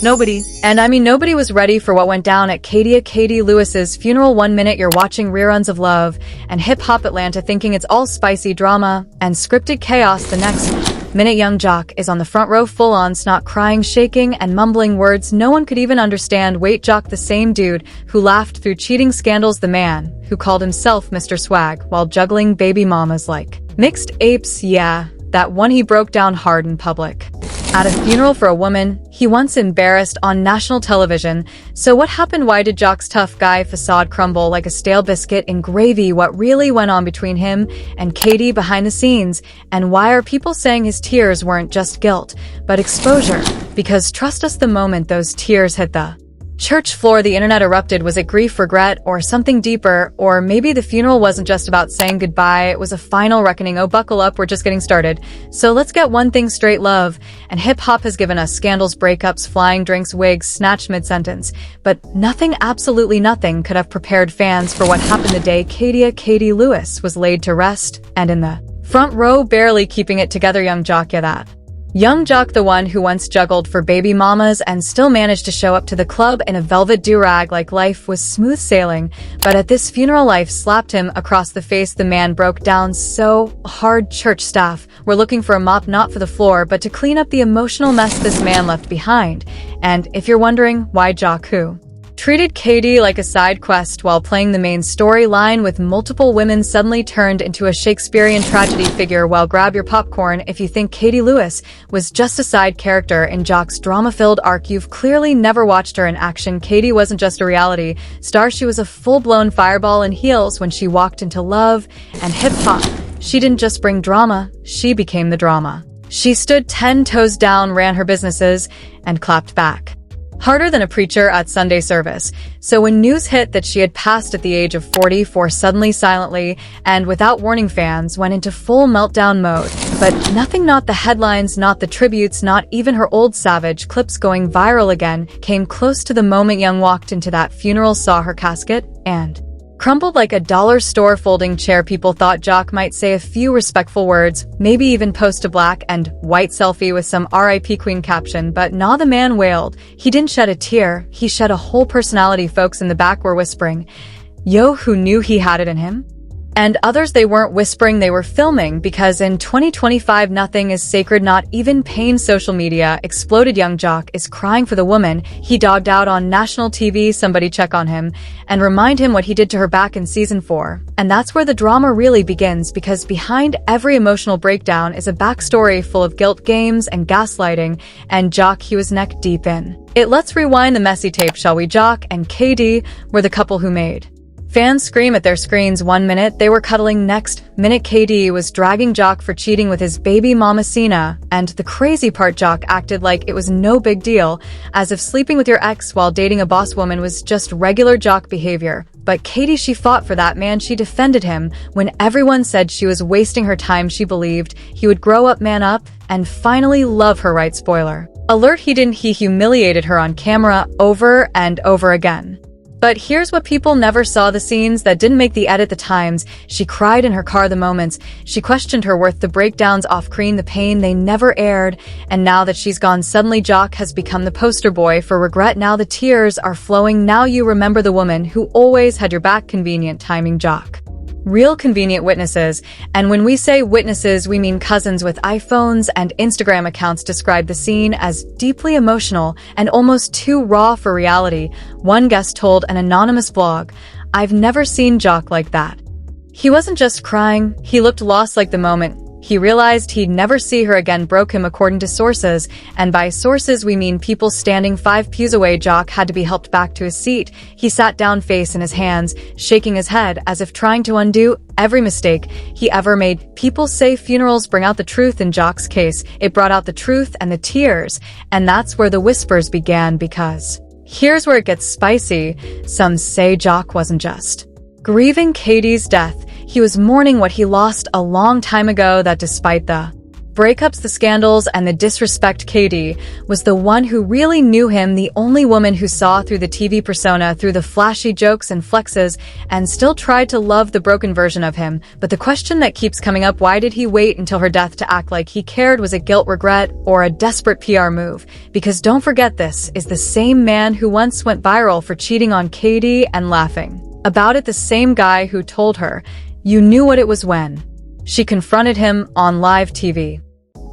Nobody. And I mean nobody was ready for what went down at Khadiyah Lewis's funeral. 1 minute you're watching reruns of Love and Hip Hop Atlanta thinking it's all spicy drama and scripted chaos. The next minute young Jock is on the front row full on snot, crying, shaking, and mumbling words no one could even understand. Wait, Jock, the same dude who laughed through cheating scandals, the man who called himself Mr. Swag while juggling baby mamas like mixed apes, yeah, that one he broke down hard in public. At a funeral for a woman he once embarrassed on national television. So what happened? Why did Jock's tough guy facade crumble like a stale biscuit in gravy? What really went on between him and Katie behind the scenes? And why are people saying his tears weren't just guilt, but exposure? Because trust us, the moment those tears hit the church floor, the internet erupted. Was it grief, regret, or something deeper? Or maybe the funeral wasn't just about saying goodbye, it was a final reckoning. Oh, buckle up, we're just getting started. So let's get one thing straight. Love and hip hop has given us scandals, breakups, flying drinks, wigs snatched mid-sentence. But nothing, absolutely nothing, could have prepared fans for what happened the day Khadiyah Lewis was laid to rest. And in the front row, barely keeping it together, young Jock, yeah, that young Jock, the one who once juggled for baby mamas and still managed to show up to the club in a velvet do-rag like life was smooth sailing. But at this funeral, life slapped him across the face. The man broke down so hard church staff were looking for a mop, not for the floor, but to clean up the emotional mess this man left behind. And if you're wondering why Jock, who treated Katie like a side quest while playing the main storyline with multiple women, suddenly turned into a Shakespearean tragedy figure, well, grab your popcorn if you think Katie Lewis was just a side character in Jock's drama-filled arc. You've clearly never watched her in action. Katie wasn't just a reality star, she was a full-blown fireball in heels. When she walked into Love and Hip Hop, she didn't just bring drama, she became the drama. She stood 10 toes down, ran her businesses, and clapped back harder than a preacher at Sunday service. So when news hit that she had passed at the age of 44, suddenly, silently, and without warning, fans went into full meltdown mode. But nothing, not the headlines, not the tributes, not even her old savage clips going viral again, came close to the moment young walked into that funeral, saw her casket, and crumpled like a dollar store folding chair. People thought Jock might say a few respectful words, maybe even post a black and white selfie with some RIP Queen caption, but nah, the man wailed. He didn't shed a tear, he shed a whole personality. Folks in the back were whispering, yo, who knew he had it in him? And others, they weren't whispering, they were filming, because in 2025 nothing is sacred, not even pain. Social media exploded. Young Jock is crying for the woman he dogged out on national TV. Somebody check on him and remind him what he did to her back in season 4. And that's where the drama really begins, because behind every emotional breakdown is a backstory full of guilt, games, and gaslighting, and Jock, he was neck deep in it. Let's rewind the messy tape, shall we? Jock and KD were the couple who made fans scream at their screens. 1 minute they were cuddling, next minute KD was dragging Jock for cheating with his baby mama Cena. And the crazy part, Jock acted like it was no big deal, as if sleeping with your ex while dating a boss woman was just regular Jock behavior. But Katie, she fought for that man, she defended him when everyone said she was wasting her time. She believed he would grow up, man up, and finally love her, right? Spoiler alert, he didn't. He humiliated her on camera over and over again. But here's what people never saw, the scenes that didn't make the edit, the times she cried in her car, the moments she questioned her worth, the breakdowns off-screen, the pain they never aired. And now that she's gone, suddenly Jock has become the poster boy for regret. Now the tears are flowing. Now you remember the woman who always had your back. Convenient timing, Jock. Real convenient witnesses. And when we say witnesses, we mean cousins with iPhones and Instagram accounts, describe the scene as deeply emotional and almost too raw for reality. One guest told an anonymous blog, "I've never seen Jock like that. He wasn't just crying, he looked lost, like the moment he realized he'd never see her again broke him." According to sources, and by sources we mean people standing 5 pews away, Jock had to be helped back to his seat. He sat down, face in his hands, shaking his head as if trying to undo every mistake he ever made. People say funerals bring out the truth. In Jock's case, it brought out the truth and the tears, and that's where the whispers began, because here's where it gets spicy. Some say Jock wasn't just grieving Katie's death, he was mourning what he lost a long time ago, that despite the breakups, the scandals, and the disrespect. Katie was the one who really knew him, the only woman who saw through the TV persona, through the flashy jokes and flexes, and still tried to love the broken version of him. But the question that keeps coming up, why did he wait until her death to act like he cared? Was it guilt, regret, or a desperate PR move? Because don't forget, this is the same man who once went viral for cheating on Katie and laughing about it, the same guy who told her, "You knew what it was when." She confronted him on live TV.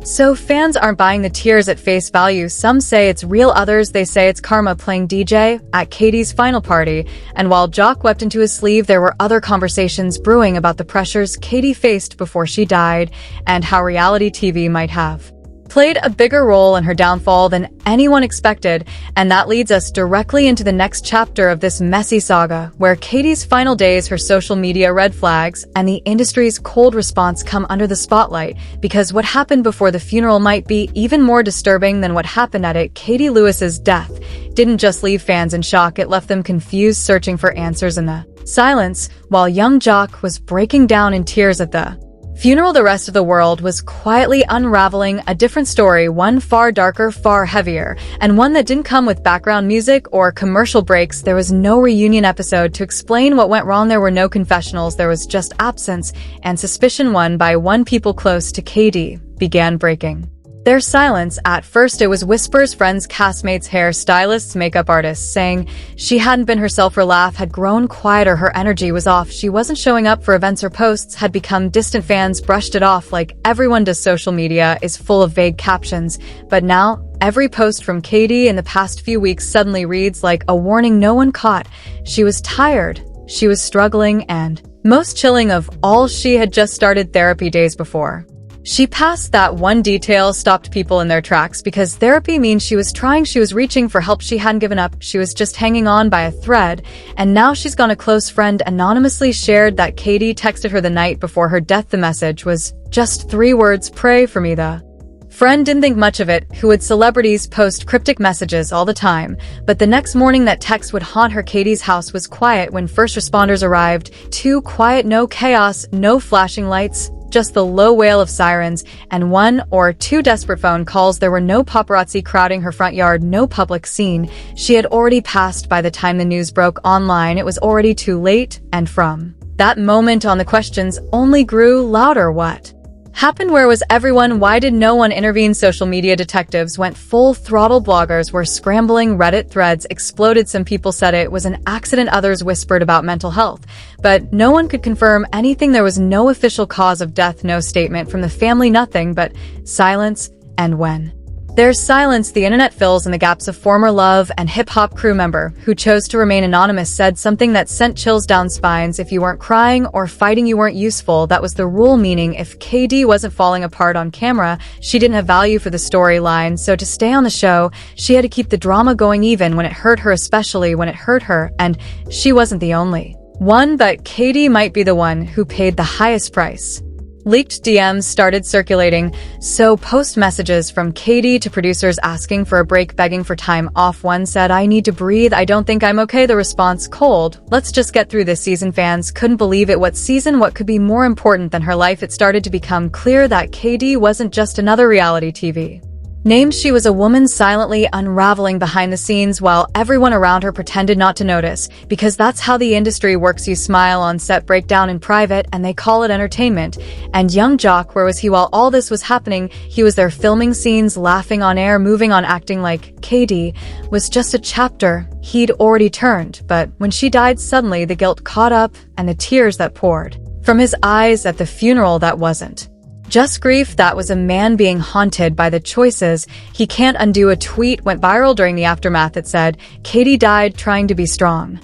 So fans aren't buying the tears at face value. Some say it's real, others they say it's karma playing DJ at Katie's final party. And while Jock wept into his sleeve, there were other conversations brewing about the pressures Katie faced before she died and how reality TV might have played a bigger role in her downfall than anyone expected. And that leads us directly into the next chapter of this messy saga, where Katie's final days, her social media red flags, and the industry's cold response come under the spotlight. Because what happened before the funeral might be even more disturbing than what happened at it. Katie Lewis's death didn't just leave fans in shock, it left them confused, searching for answers in the silence. While young Jock was breaking down in tears at the funeral, the rest of the world was quietly unraveling a different story, one far darker, far heavier, and one that didn't come with background music or commercial breaks. There was no reunion episode to explain what went wrong. There were no confessionals. There was just absence and suspicion. One by one, people close to Katie began breaking their silence. At first it was whispers, friends, castmates, hair stylists, makeup artists, saying she hadn't been herself. Her laugh had grown quieter, her energy was off, she wasn't showing up for events, her posts had become distant, fans brushed it off like everyone does. Social media is full of vague captions, but now every post from Katie in the past few weeks suddenly reads like a warning. No one caught. She was tired, she was struggling, and most chilling of all, she had just started therapy days before she passed. That one detail stopped people in their tracks, because therapy means she was trying, she was reaching for help, she hadn't given up, she was just hanging on by a thread. And now she's gone. A close friend anonymously shared that Katie texted her the night before her death. The message was just 3 words: "Pray for me." The friend didn't think much of it. Who would celebrities post cryptic messages all the time? But the next morning that text would haunt her. Katie's house was quiet when first responders arrived. Too quiet, no chaos, no flashing lights, just the low wail of sirens and 1 or 2 desperate phone calls. There were no paparazzi crowding her front yard, no public scene. She had already passed by the time the news broke online. It was already too late, and from that moment on the questions only grew louder. What happened? Where was everyone? Why did no one intervene? Social media detectives went full throttle. Bloggers were scrambling. Reddit threads exploded. Some people said it was an accident, others whispered about mental health, but no one could confirm anything. There was no official cause of death, no statement from the family, nothing but silence. And when there's silence, the internet fills in the gaps. A former Love and Hip Hop crew member who chose to remain anonymous said something that sent chills down spines. If you weren't crying or fighting, you weren't useful. That was the rule, meaning if Katie wasn't falling apart on camera, she didn't have value for the storyline. So to stay on the show, she had to keep the drama going, even when it hurt her, especially when it hurt her. And she wasn't the only one, but Katie might be the one who paid the highest price. Leaked DMs started circulating, so post messages from Katie to producers asking for a break, begging for time off. One said, "I need to breathe, I don't think I'm okay." The response, cold, "Let's just get through this season." Fans couldn't believe it. What season? What could be more important than her life? It started to become clear that Katie wasn't just another reality TV name. She was a woman silently unraveling behind the scenes while everyone around her pretended not to notice, because that's how the industry works. You smile on set, break down in private, and they call it entertainment. And young Jock, where was he while all this was happening? He was there filming scenes, laughing on air, moving on, acting like Katie was just a chapter he'd already turned. But when she died, suddenly the guilt caught up, and the tears that poured from his eyes at the funeral, that wasn't just grief, that was a man being haunted by the choices he can't undo. A tweet went viral during the aftermath. It said, "Katie died trying to be strong.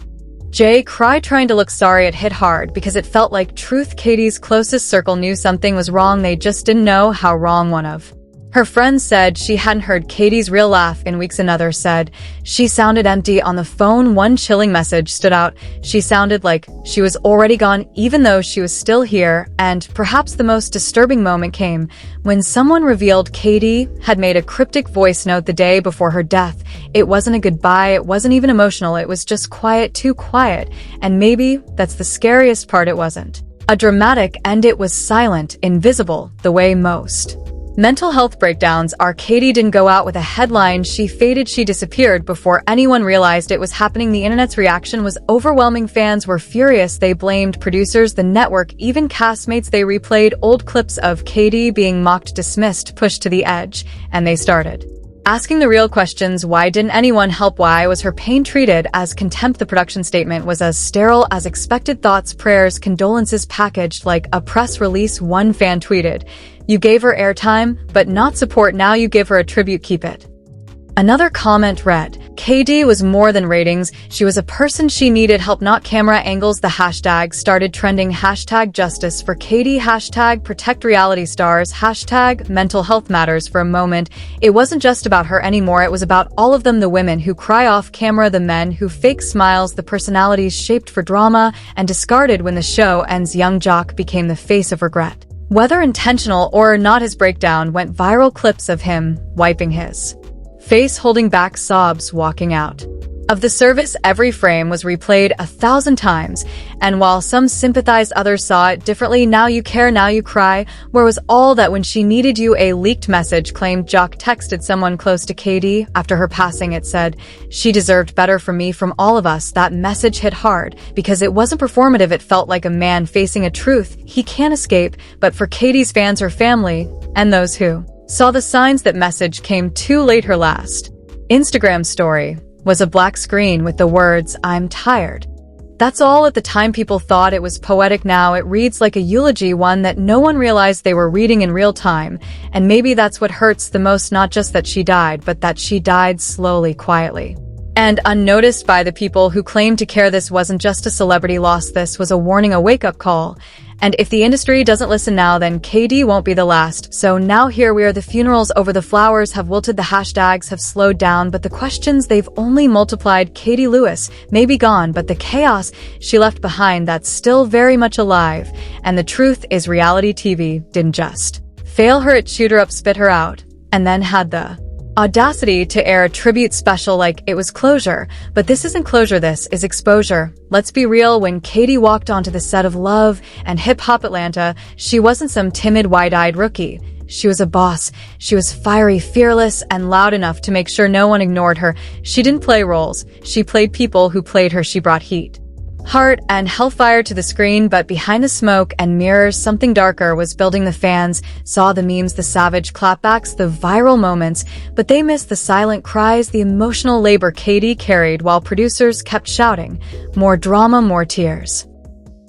Jay cried trying to look sorry." It hit hard because it felt like truth. Katie's closest circle knew something was wrong. They just didn't know how wrong. One of her friends said she hadn't heard Katie's real laugh in weeks. Another said she sounded empty on the phone. One chilling message stood out: she sounded like she was already gone, even though she was still here. And perhaps the most disturbing moment came when someone revealed Katie had made a cryptic voice note the day before her death. It wasn't a goodbye, it wasn't even emotional, it was just quiet, too quiet. And maybe that's the scariest part, it wasn't a dramatic end, it was silent, invisible, the way most Mental health breakdowns are Khadiyah didn't go out with a headline, she faded, she disappeared before anyone realized it was happening. The internet's reaction was overwhelming. Fans were furious. They blamed producers, the network, even castmates. They replayed old clips of Khadiyah being mocked, dismissed, pushed to the edge, and they started asking the real questions. Why didn't anyone help? Why was her pain treated as contempt? The production statement was as sterile as expected. Thoughts, prayers, condolences packaged like a press release. One fan tweeted, "You gave her airtime, but not support. Now you give her a tribute. Keep it." Another comment read, "Khadiyah was more than ratings. She was a person. She needed help, not camera angles." The hashtag started trending. Hashtag justice for Khadiyah, hashtag protect reality stars, hashtag mental health matters. For a moment, it wasn't just about her anymore. It was about all of them, the women who cry off camera, the men who fake smiles, the personalities shaped for drama and discarded when the show ends. Young Jock became the face of regret. Whether intentional or not, his breakdown went viral. Clips of him wiping his face, holding back sobs, walking out of the service. Every frame was replayed 1,000 times, and while some sympathized, others saw it differently. Now you care, now you cry. Where was all that when she needed you? A leaked message claimed Jock texted someone close to Khadiyah after her passing. It said, "She deserved better from me, from all of us." That message hit hard because it wasn't performative. It felt like a man facing a truth he can't escape. But for Khadiyah's fans, her family, and those who saw the signs, that message came too late. Her last Instagram story was a black screen with the words, "I'm tired." That's all. At the time, people thought it was poetic. Now it reads like a eulogy, one that no one realized they were reading in real time. And maybe that's what hurts the most, not just that she died, but that she died slowly, quietly, and unnoticed by the people who claimed to care. This wasn't just a celebrity loss. This was a warning, a wake-up call. And if the industry doesn't listen now, then Khadiyah won't be the last. So now here we are. The funerals over, the flowers have wilted, the hashtags have slowed down, but the questions, they've only multiplied. Khadiyah Lewis may be gone, but the chaos she left behind, that's still very much alive. And the truth is, reality TV didn't just fail her, it chewed her up, spit her out, and then had the audacity to air a tribute special like it was closure. But this isn't closure, this is exposure. Let's be real, when Khadiyah walked onto the set of Love and Hip Hop Atlanta, she wasn't some timid, wide-eyed rookie. She was a boss. She was fiery, fearless, and loud enough to make sure no one ignored her. She didn't play roles. She played people who played her. She brought heat, heart, and hellfire to the screen, but behind the smoke and mirrors, something darker was building. The fans saw the memes, the savage clapbacks, the viral moments, but they missed the silent cries, the emotional labor Khadiyah carried while producers kept shouting, "More drama, more tears."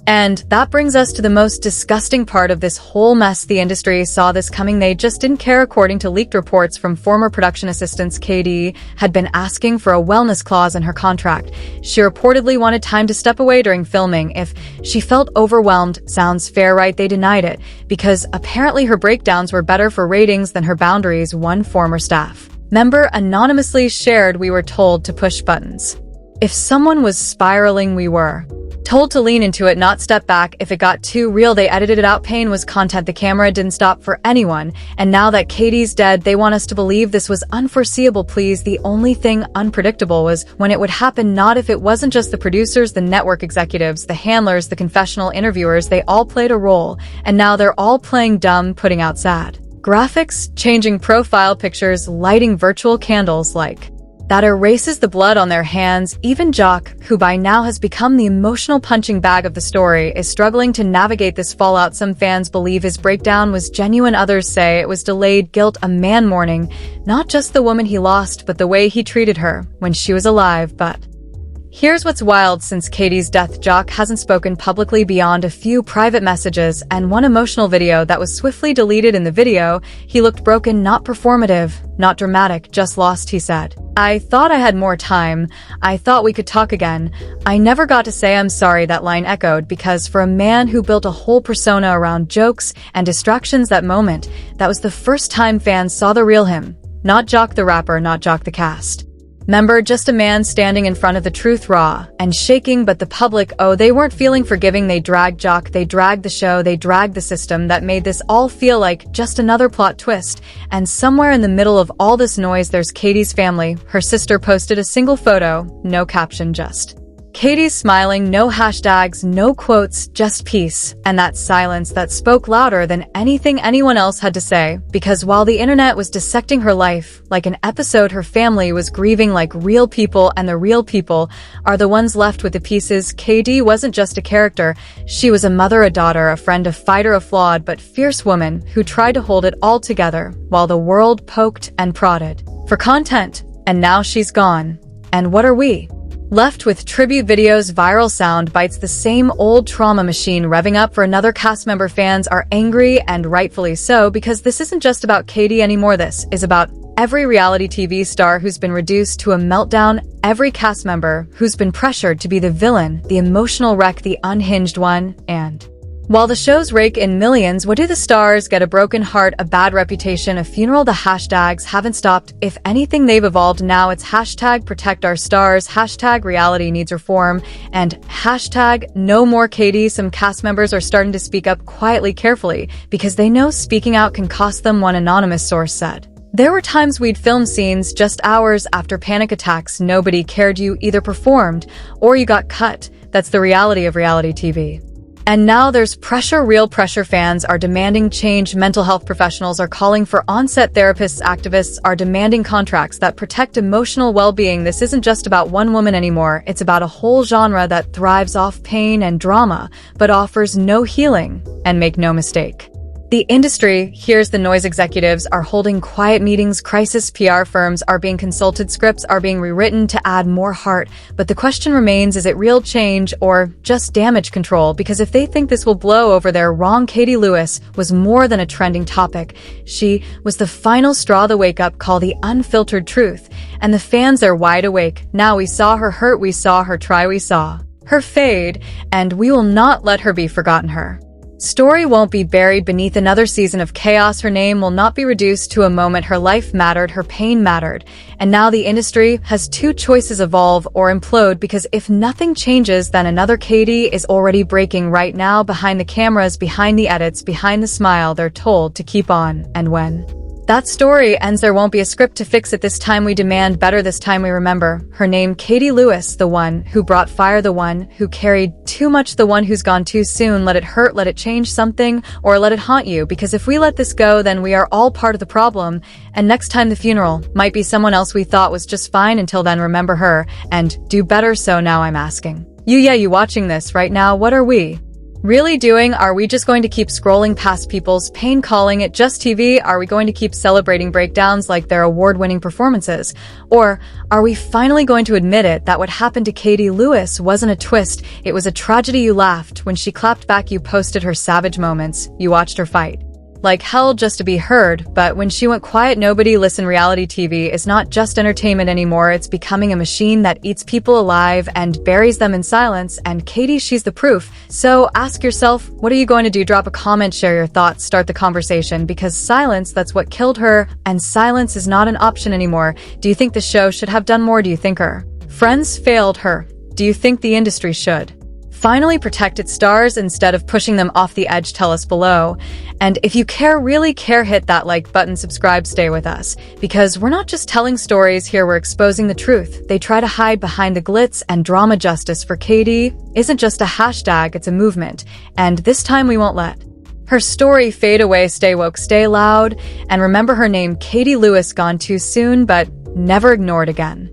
And that brings us to the most disgusting part of this whole mess. The industry saw this coming. They just didn't care. According to leaked reports from former production assistants, Khadiyah had been asking for a wellness clause in her contract. She reportedly wanted time to step away during filming if she felt overwhelmed. Sounds fair, right? They denied it because apparently her breakdowns were better for ratings than her boundaries. One former staff member anonymously shared, "We were told to push buttons. If someone was spiraling, we were told to lean into it, not step back. If it got too real, they edited it out. Pain was content. The camera didn't stop for anyone. And now that Khadiyah's dead, they want us to believe this was unforeseeable. Please, the only thing unpredictable was when it would happen, not if." It wasn't just the producers, the network executives, the handlers, the confessional interviewers. They all played a role, and now they're all playing dumb, putting out sad graphics, changing profile pictures, lighting virtual candles like that erases the blood on their hands. Even Jock, who by now has become the emotional punching bag of the story, is struggling to navigate this fallout. Some fans believe his breakdown was genuine. Others say it was delayed guilt, a man mourning not just the woman he lost, but the way he treated her when she was alive. But here's what's wild. Since Khadiyah's death, Jock hasn't spoken publicly beyond a few private messages and one emotional video that was swiftly deleted. In the video, he looked broken, not performative, not dramatic, just lost. He said, "I thought I had more time. I thought we could talk again. I never got to say I'm sorry." That line echoed because for a man who built a whole persona around jokes and distractions, that moment, that was the first time fans saw the real him. Not Jock the rapper, not Jock the cast member, just a man standing in front of the truth, raw and shaking. But the public, oh, they weren't feeling forgiving. They dragged Jock, they dragged the show, they dragged the system that made this all feel like just another plot twist. And somewhere in the middle of all this noise, there's Khadiyah's family. Her sister posted a single photo, no caption, just Katie's smiling, no hashtags, no quotes, just peace. And that silence that spoke louder than anything anyone else had to say. Because while the internet was dissecting her life, like an episode her family was grieving like real people, and the real people are the ones left with the pieces, Katie wasn't just a character. She was a mother, a daughter, a friend, a fighter, a flawed but fierce woman who tried to hold it all together while the world poked and prodded for content. And now she's gone. And what are we? Left with tribute videos, viral sound bites, the same old trauma machine revving up for another cast member. Fans are angry, and rightfully so, because this isn't just about Katie anymore. This is about every reality TV star who's been reduced to a meltdown, every cast member who's been pressured to be the villain, the emotional wreck, the unhinged one. And while the shows rake in millions, what do the stars get? A broken heart, a bad reputation, a funeral. The hashtags haven't stopped. If anything, they've evolved. Now it's hashtag protect our stars, hashtag reality needs reform, and hashtag no more Katie. Some cast members are starting to speak up quietly, carefully, because they know speaking out can cost them, one anonymous source said. There were times we'd film scenes just hours after panic attacks. Nobody cared. You either performed or you got cut. That's the reality of reality TV. And now there's pressure, real pressure. Fans are demanding change. Mental health professionals are calling for on-set therapists. Activists are demanding contracts that protect emotional well-being. This isn't just about one woman anymore. It's about a whole genre that thrives off pain and drama, but offers no healing. And make no mistake, the industry hears the noise. Executives are holding quiet meetings. Crisis PR firms are being consulted. Scripts are being rewritten to add more heart. But the question remains, is it real change or just damage control? Because if they think this will blow over, they're wrong. Katie Lewis was more than a trending topic. She was the final straw, the wake-up call, the unfiltered truth. And the fans are wide awake. Now we saw her hurt, we saw her try, we saw her fade, and we will not let her be forgotten. Her story won't be buried beneath another season of chaos. Her name will not be reduced to a moment. Her life mattered, her pain mattered. And now the industry has two choices: evolve or implode, because if nothing changes, then another Katie is already breaking right now. Behind the cameras, behind the edits, behind the smile, they're told to keep on. And when that story ends, there won't be a script to fix it. This time we demand better. This time we remember her name, Katie Lewis, the one who brought fire, the one who carried too much, the one who's gone too soon. Let it hurt, let it change something, or let it haunt you, because if we let this go, then we are all part of the problem. And next time the funeral might be someone else we thought was just fine. Until then, remember her and do better. So now I'm asking you watching this right now, what are we really doing? Are we just going to keep scrolling past people's pain, calling it just TV? Are we going to keep celebrating breakdowns like they're award-winning performances? Or are we finally going to admit it, that what happened to Katie Lewis wasn't a twist, it was a tragedy? You laughed when she clapped back, you posted her savage moments, you watched her fight like hell just to be heard, but when she went quiet, nobody listened. Reality TV is not just entertainment anymore. It's becoming a machine that eats people alive and buries them in silence. And Katie, she's the proof. So ask yourself, what are you going to do? Drop a comment, share your thoughts, start the conversation, because silence, that's what killed her, and silence is not an option anymore. Do you think the show should have done more? Do you think her friends failed her? Do you think the industry should finally protect its stars instead of pushing them off the edge? Tell us below. And if you care, really care, hit that like button, subscribe, stay with us. Because we're not just telling stories here, we're exposing the truth. They try to hide behind the glitz and drama. Justice for Katie isn't just a hashtag, it's a movement. And this time we won't let her story fade away. Stay woke, stay loud, and remember her name, Katie Lewis, gone too soon, but never ignored again.